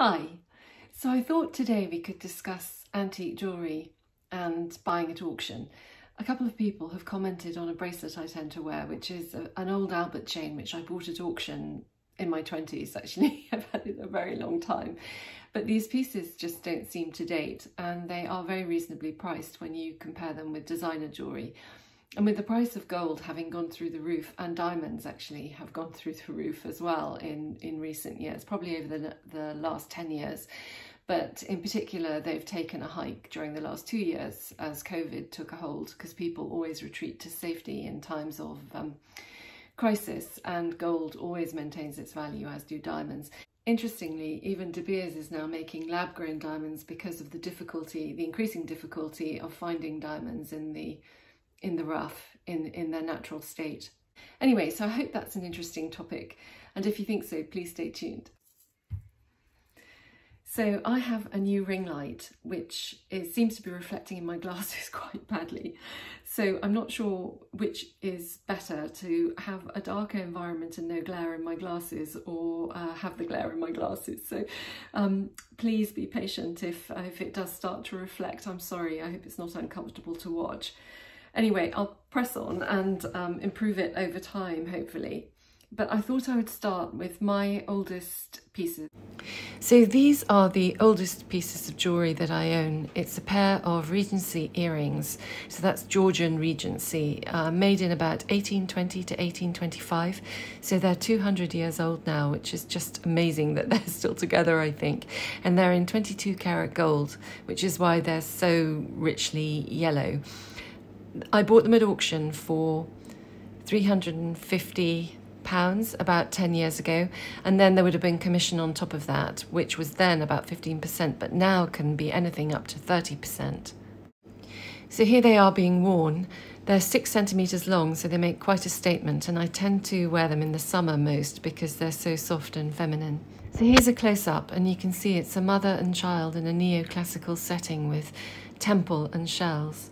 Hi, so I thought today we could discuss antique jewellery and buying at auction. A couple of people have commented on a bracelet I tend to wear, which is an old Albert chain which I bought at auction in my 20s actually. I've had it a very long time. But these pieces just don't seem to date, and they are very reasonably priced when you compare them with designer jewellery. And with the price of gold having gone through the roof, and diamonds actually have gone through the roof as well in recent years, probably over the last 10 years. But in particular, they've taken a hike during the last 2 years as COVID took a hold, because people always retreat to safety in times of crisis, and gold always maintains its value, as do diamonds. Interestingly, even De Beers is now making lab-grown diamonds because of the increasing difficulty of finding diamonds in the rough, in their natural state. Anyway, so I hope that's an interesting topic, and if you think so, please stay tuned. So I have a new ring light which seems to be reflecting in my glasses quite badly, so I'm not sure which is better, to have a darker environment and no glare in my glasses, or have the glare in my glasses. So please be patient if it does start to reflect. I'm sorry, I hope it's not uncomfortable to watch. Anyway, I'll press on and improve it over time, hopefully. But I thought I would start with my oldest pieces. So these are the oldest pieces of jewellery that I own. It's a pair of Regency earrings. So that's Georgian Regency, made in about 1820 to 1825. So they're 200 years old now, which is just amazing that they're still together, I think. And they're in 22 karat gold, which is why they're so richly yellow. I bought them at auction for £350 about 10 years ago, and then there would have been commission on top of that, which was then about 15%, but now can be anything up to 30%. So here they are being worn. They're 6 centimetres long, so they make quite a statement, and I tend to wear them in the summer most because they're so soft and feminine. So here's a close-up, and you can see it's a mother and child in a neoclassical setting with temple and shells.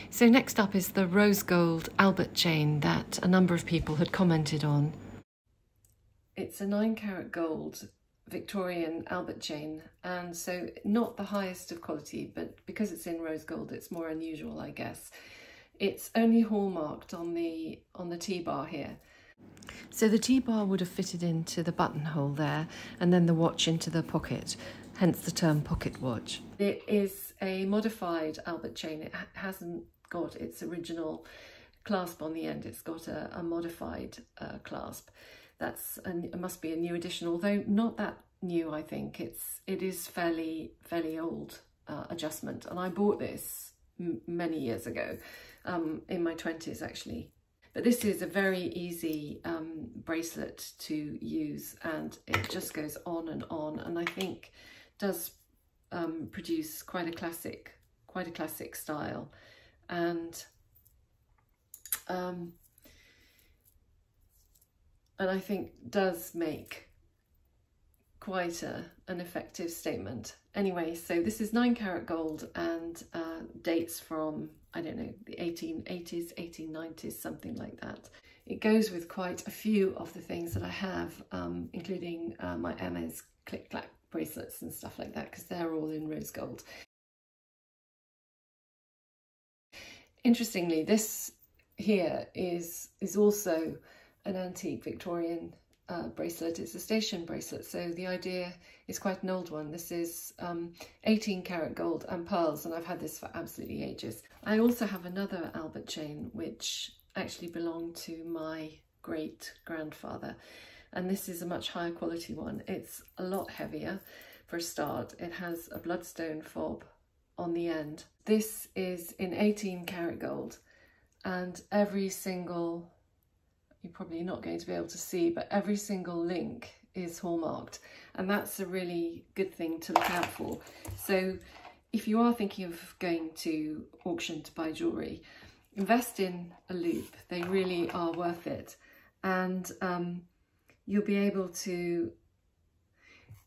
So next up is the rose gold Albert chain that a number of people had commented on. It's a 9 karat gold Victorian Albert chain, and so not the highest of quality, but because it's in rose gold it's more unusual, I guess. It's only hallmarked on the T-bar here. So the T-bar would have fitted into the buttonhole there, and then the watch into the pocket, hence the term pocket watch. It is a modified Albert chain. It hasn't got its original clasp on the end. It's got a modified clasp. It must be a new addition, although not that new. I think it is fairly old adjustment, and I bought this many years ago, in my 20s actually. But this is a very easy bracelet to use, and it just goes on, and I think does produce quite a classic style, and I think does make quite an effective statement. Anyway, so this is 9 karat gold, and dates from, I don't know, the 1880s, 1890s, something like that. It goes with quite a few of the things that I have, including my Hermes click-clack bracelets and stuff like that, because they're all in rose gold. Interestingly, this here is also an antique Victorian bracelet. It's a station bracelet, so the idea is quite an old one. This is 18 karat gold and pearls, and I've had this for absolutely ages. I also have another Albert chain which actually belonged to my great-grandfather, and this is a much higher quality one. It's a lot heavier for a start. It has a bloodstone fob on the end. This is in 18 karat gold, and every single, you're probably not going to be able to see, but every single link is hallmarked, and that's a really good thing to look out for. So if you are thinking of going to auction to buy jewellery, invest in a loop. They really are worth it, and you'll be able to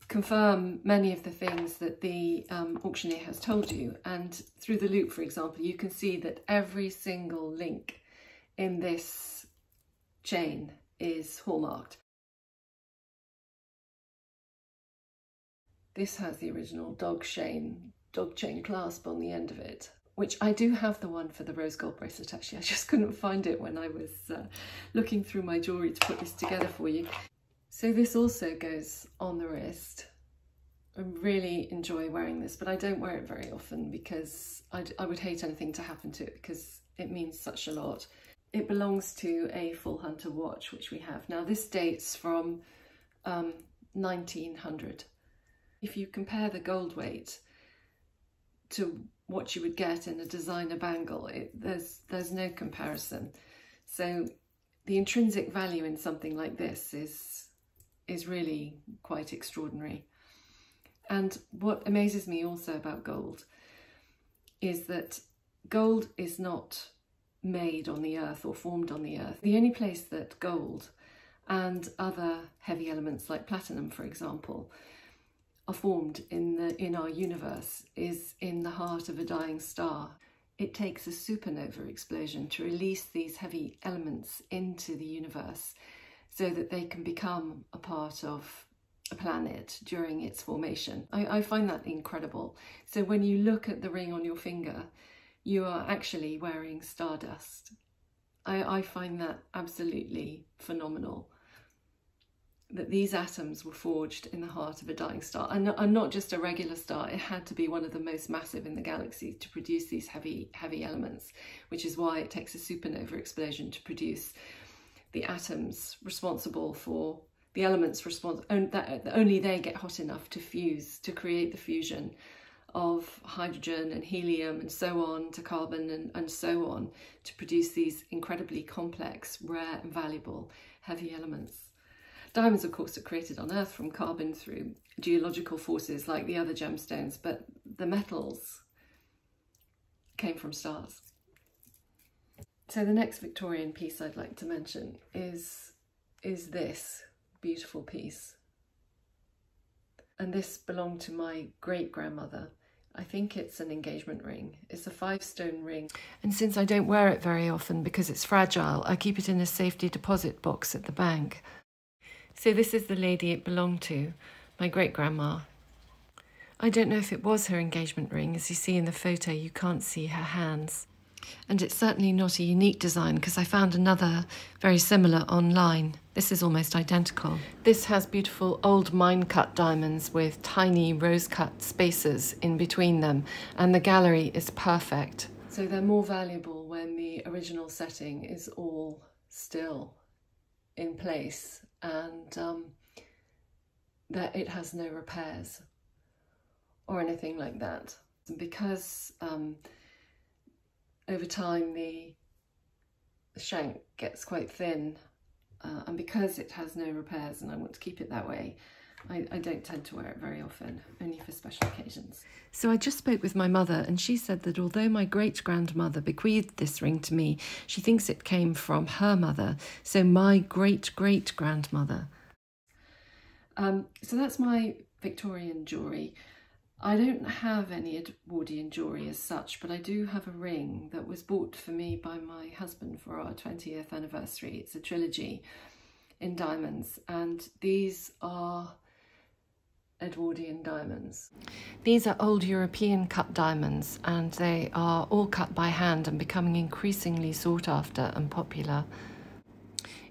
confirm many of the things that the auctioneer has told you. And through the loop, for example, you can see that every single link in this chain is hallmarked. This has the original dog chain clasp on the end of it, which I do have the one for the rose gold bracelet actually. I just couldn't find it when I was looking through my jewellery to put this together for you. So this also goes on the wrist. I really enjoy wearing this, but I don't wear it very often because I would hate anything to happen to it because it means such a lot. It belongs to a full hunter watch, which we have. Now this dates from 1900. If you compare the gold weight to what you would get in a designer bangle, there's no comparison. So the intrinsic value in something like this is really quite extraordinary. And what amazes me also about gold is that gold is not made on the earth or formed on the earth. The only place that gold and other heavy elements like platinum, for example, are formed in our universe is in the heart of a dying star. It takes a supernova explosion to release these heavy elements into the universe so that they can become a part of a planet during its formation. I find that incredible. So when you look at the ring on your finger, you are actually wearing stardust. I find that absolutely phenomenal, that these atoms were forged in the heart of a dying star, and not just a regular star. It had to be one of the most massive in the galaxy to produce these heavy elements, which is why it takes a supernova explosion to produce the atoms responsible for the elements that only they get hot enough to fuse, to create the fusion of hydrogen and helium and so on to carbon and so on, to produce these incredibly complex, rare and valuable heavy elements. Diamonds, of course, are created on Earth from carbon through geological forces like the other gemstones, but the metals came from stars. So the next Victorian piece I'd like to mention is this beautiful piece. And this belonged to my great-grandmother. I think it's an engagement ring. It's a 5-stone ring. And since I don't wear it very often because it's fragile, I keep it in a safety deposit box at the bank. So this is the lady it belonged to, my great-grandma. I don't know if it was her engagement ring. As you see in the photo, you can't see her hands. And it's certainly not a unique design because I found another very similar online. This is almost identical. This has beautiful old mine-cut diamonds with tiny rose-cut spaces in between them, and the gallery is perfect. So they're more valuable when the original setting is all still in place and that it has no repairs or anything like that. And because over time the shank gets quite thin, and because it has no repairs and I want to keep it that way, I don't tend to wear it very often, only for special occasions. So I just spoke with my mother, and she said that although my great-grandmother bequeathed this ring to me, she thinks it came from her mother, so my great-great-grandmother. So that's my Victorian jewellery. I don't have any Edwardian jewellery as such, but I do have a ring that was bought for me by my husband for our 20th anniversary. It's a trilogy in diamonds, and these are Edwardian diamonds. These are old European cut diamonds, and they are all cut by hand and becoming increasingly sought after and popular.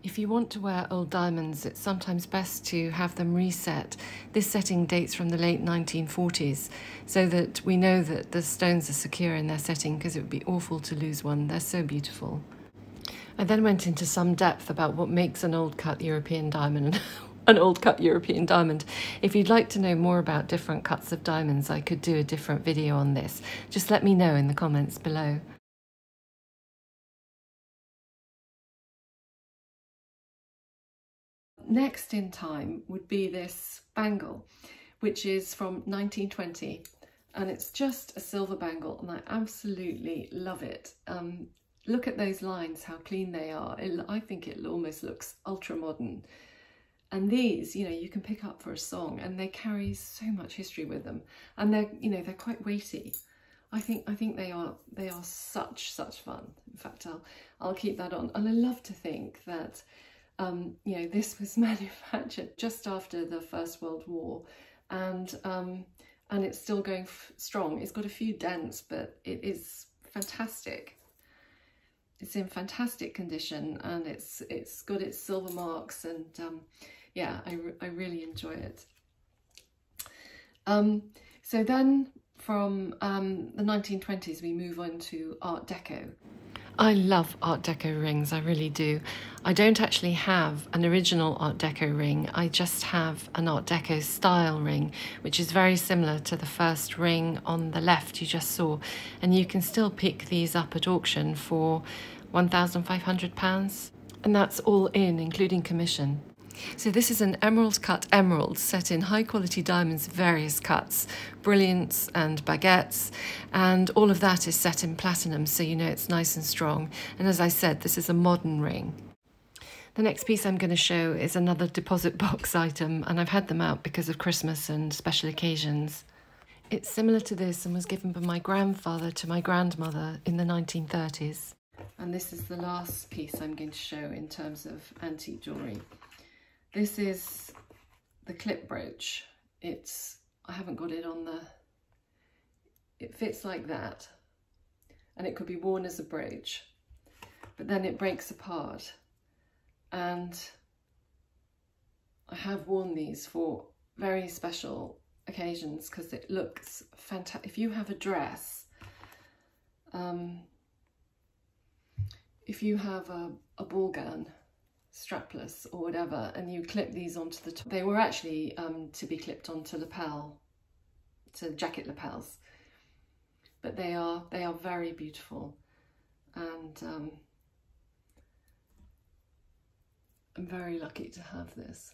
If you want to wear old diamonds, it's sometimes best to have them reset. This setting dates from the late 1940s, so that we know that the stones are secure in their setting, because it would be awful to lose one. They're so beautiful. I then went into some depth about what makes an old cut European diamond an old cut European diamond. If you'd like to know more about different cuts of diamonds, I could do a different video on this. Just let me know in the comments below. Next in time would be this bangle, which is from 1920, and it's just a silver bangle, and I absolutely love it. Look at those lines, how clean they are. I think it almost looks ultra modern. And these, you know, you can pick up for a song, and they carry so much history with them, and they're, you know, they're quite weighty. I think they are such fun. In fact, I'll keep that on. And I love to think that you know, this was manufactured just after the First World War, and it's still going strong. It's got a few dents, but it is fantastic. It's in fantastic condition, and it's got its silver marks, and yeah, I really enjoy it. So then from the 1920s we move on to Art Deco. I love Art Deco rings, I really do. I don't actually have an original Art Deco ring, I just have an Art Deco style ring, which is very similar to the first ring on the left you just saw, and you can still pick these up at auction for £1,500, and that's all in, including commission. So this is an emerald cut emerald set in high quality diamonds, various cuts, brilliants and baguettes, and all of that is set in platinum, so you know it's nice and strong. And as I said, this is a modern ring. The next piece I'm going to show is another deposit box item, and I've had them out because of Christmas and special occasions. It's similar to this and was given by my grandfather to my grandmother in the 1930s. And this is the last piece I'm going to show in terms of antique jewellery. This is the clip brooch. I haven't got it on the, it fits like that, and it could be worn as a brooch, but then it breaks apart, and I have worn these for very special occasions because it looks fantastic. If you have a dress, if you have a ball gown, strapless or whatever, and you clip these onto the top. They were actually to be clipped onto lapel, to jacket lapels, but they are very beautiful, and I'm very lucky to have this.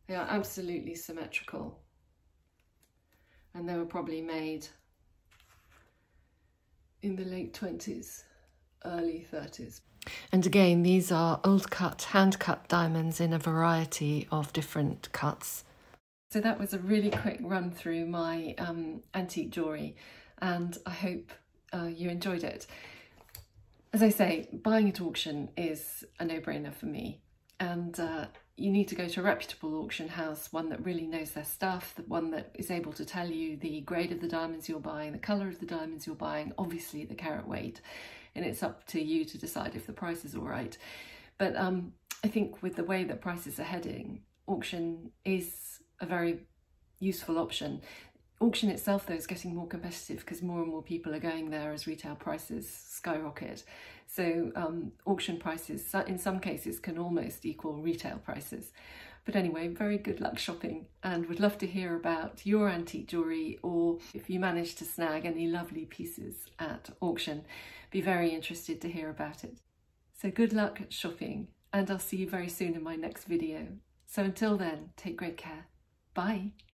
They are absolutely symmetrical, and they were probably made in the late 20s, early 30s. And again, these are old cut, hand cut diamonds in a variety of different cuts. So that was a really quick run through my antique jewellery, and I hope you enjoyed it. As I say, buying at auction is a no-brainer for me, and you need to go to a reputable auction house, one that really knows their stuff, the one that is able to tell you the grade of the diamonds you're buying, the colour of the diamonds you're buying, obviously the carat weight, and it's up to you to decide if the price is all right. But I think with the way that prices are heading, auction is a very useful option. Auction itself, though, is getting more competitive because more and more people are going there as retail prices skyrocket. So auction prices, in some cases, can almost equal retail prices. But anyway, very good luck shopping, and would love to hear about your antique jewellery, or if you manage to snag any lovely pieces at auction. Be very interested to hear about it. So good luck shopping, and I'll see you very soon in my next video. So until then, take great care. Bye.